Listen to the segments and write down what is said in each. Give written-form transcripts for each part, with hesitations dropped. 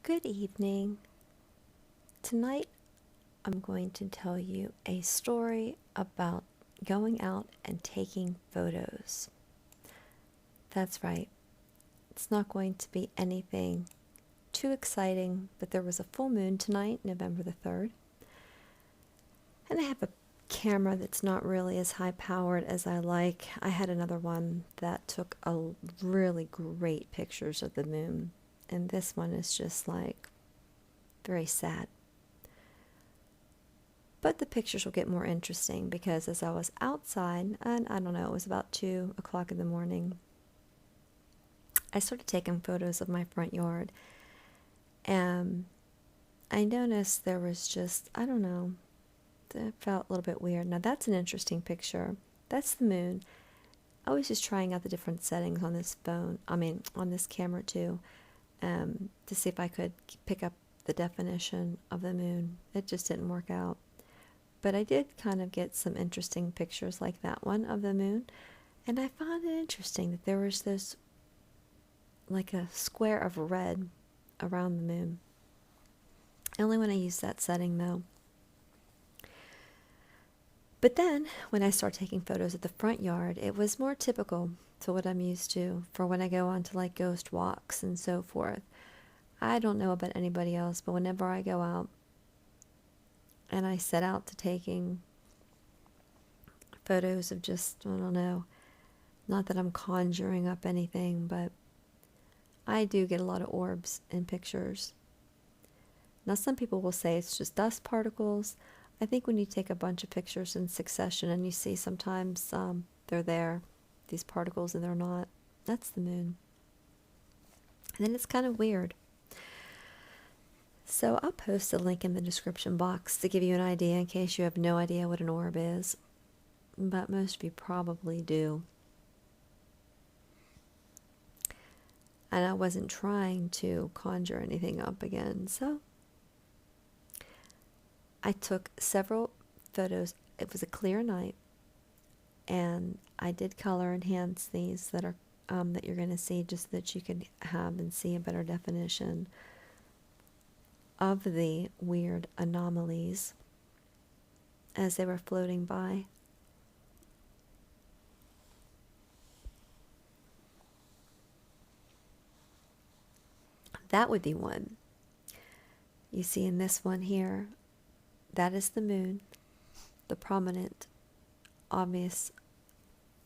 Good evening. Tonight I'm going to tell you a story about going out and taking photos. That's right, it's not going to be anything too exciting, but there was a full moon tonight, November the 3rd, and I have a camera that's not really as high powered as I like. I had another one that took a really great pictures of the moon, and this one is just like very sad. But the pictures will get more interesting because as I was outside, and I don't know, it was about 2 o'clock in the morning, I started taking photos of my front yard. And I noticed there was just, I don't know, it felt a little bit weird. Now that's an interesting picture. That's the moon. I was just trying out the different settings on this phone, on this camera too, to see if I could pick up the definition of the moon. It just didn't work out. But I did kind of get some interesting pictures like that one of the moon. And I found it interesting that there was this, like a square of red around the moon. Only when I used that setting though. But then when I started taking photos of the front yard, it was more typical to what I'm used to for when I go on to like ghost walks and so forth. I don't know about anybody else, but whenever I go out, and I set out to taking photos of just, I don't know, not that I'm conjuring up anything, but I do get a lot of orbs in pictures. Now, some people will say it's just dust particles. I think when you take a bunch of pictures in succession and you see sometimes they're there, these particles, and they're not, that's the moon. And then it's kind of weird. So I'll post a link in the description box to give you an idea in case you have no idea what an orb is. But most of you probably do. And I wasn't trying to conjure anything up again, so I took several photos. It was a clear night, and I did color enhance these that are that you're going to see, just so that you can have and see a better definition of the weird anomalies as they were floating by. That would be one. You see in this one here, that is the moon, the prominent, obvious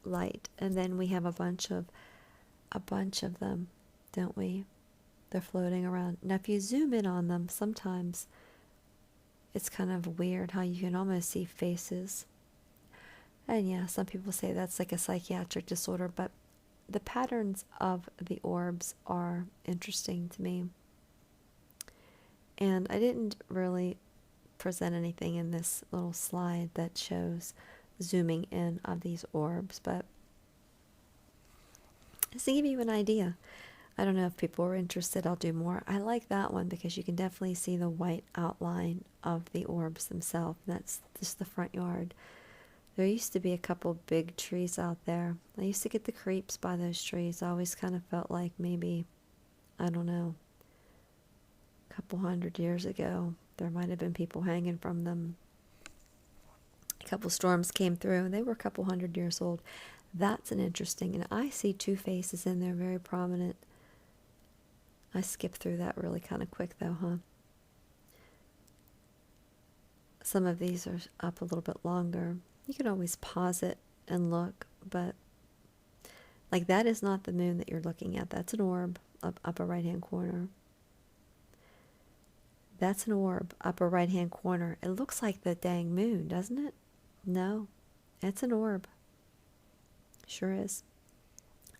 light. And then we have a bunch of them, don't we? They're floating around. Now, if you zoom in on them, sometimes it's kind of weird how you can almost see faces. And yeah, some people say that's like a psychiatric disorder, but the patterns of the orbs are interesting to me. And I didn't really present anything in this little slide that shows zooming in of these orbs, but just to give you an idea. I don't know if people are interested, I'll do more. I like that one because you can definitely see the white outline of the orbs themselves. That's just the front yard. There used to be a couple big trees out there. I used to get the creeps by those trees. I always kind of felt like maybe, I don't know, a couple 100 years ago, there might have been people hanging from them. A couple storms came through, and they were a couple 100 years old. That's an interesting, and I see two faces in there, very prominent. I skipped through that really kind of quick though, huh? Some of these are up a little bit longer. You can always pause it and look, but like that is not the moon that you're looking at. That's an orb up upper right hand corner. That's an orb upper right hand corner. It looks like the dang moon, doesn't it? No, it's an orb. Sure is.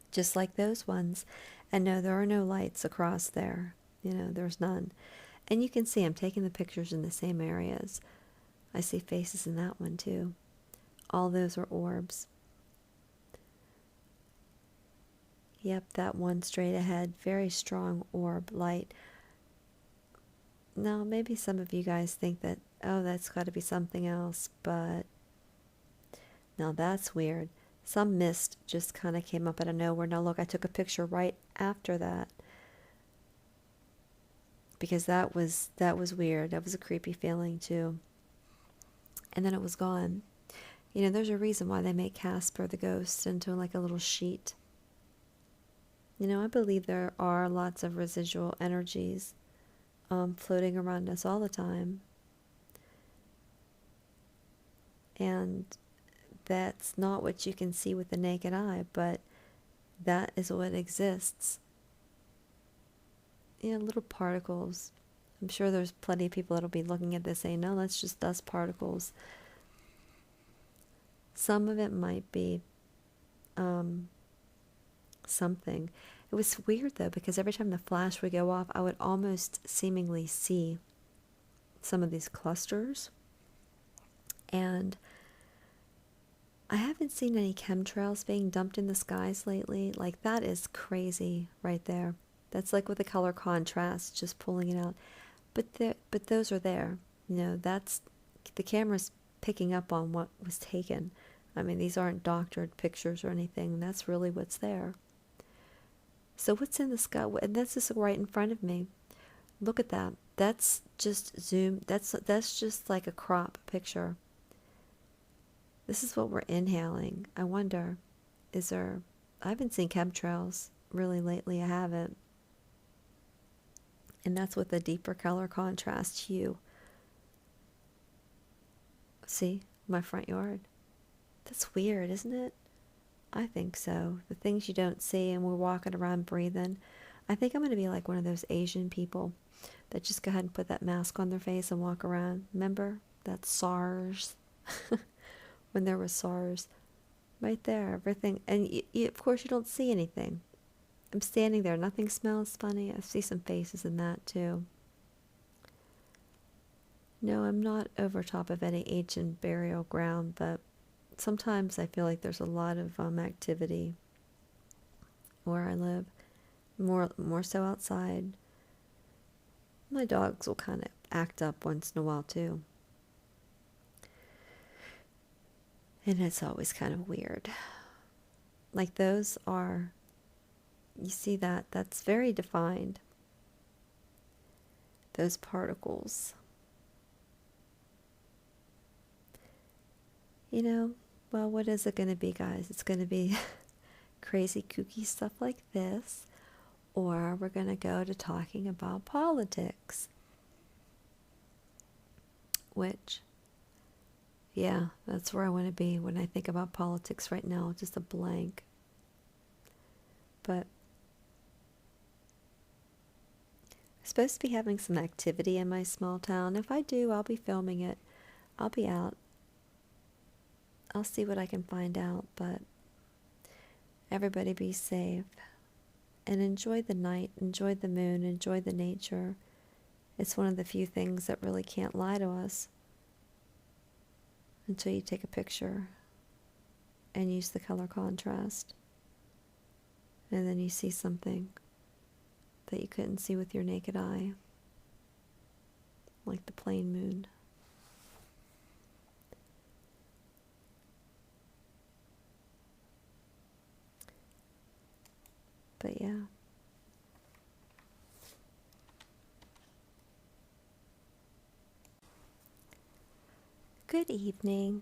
Just like those ones. And no, there are no lights across there. You know, there's none. And you can see I'm taking the pictures in the same areas. I see faces in that one too. All those are orbs. Yep, that one straight ahead, very strong orb light. Now, maybe some of you guys think that, oh, that's got to be something else, but now that's weird. Some mist just kind of came up out of nowhere. Now look, I took a picture right after that. because that was weird. That was a creepy feeling too. And then it was gone. You know, there's a reason why they make Casper the ghost into like a little sheet. You know, I believe there are lots of residual energies floating around us all the time. And that's not what you can see with the naked eye, but that is what exists. You know, little particles. I'm sure there's plenty of people that'll be looking at this saying, no, that's just dust particles. Some of it might be something. It was weird though, because every time the flash would go off, I would almost seemingly see some of these clusters. And I haven't seen any chemtrails being dumped in the skies lately. Like, that is crazy right there. That's like with the color contrast, just pulling it out. But those are there. You know, that's the camera's picking up on what was taken. I mean, these aren't doctored pictures or anything. That's really what's there. So what's in the sky? And that's just right in front of me. Look at that. That's just zoom. That's just like a crop picture. This is what we're inhaling. I wonder, I haven't seen chemtrails really lately. I haven't. And that's with a deeper color contrast hue. See, my front yard. That's weird, isn't it? I think so. The things you don't see, and we're walking around breathing. I think I'm going to be like one of those Asian people that just go ahead and put that mask on their face and walk around. Remember that SARS? When there was SARS. Right there, everything. And of course you don't see anything. I'm standing there. Nothing smells funny. I see some faces in that too. No, I'm not over top of any ancient burial ground, but sometimes I feel like there's a lot of activity where I live. More so outside. My dogs will kind of act up once in a while too. And it's always kind of weird. Like those are, you see that's very defined. Those particles. You know, well, what is it going to be, guys? It's going to be crazy, kooky stuff like this, or we're going to go to talking about politics. Which, yeah, that's where I want to be when I think about politics right now, just a blank. But I'm supposed to be having some activity in my small town. If I do, I'll be filming it. I'll be out. I'll see what I can find out, but everybody be safe and enjoy the night, enjoy the moon, enjoy the nature. It's one of the few things that really can't lie to us until you take a picture and use the color contrast. And then you see something that you couldn't see with your naked eye, like the plain moon. But yeah. Good evening.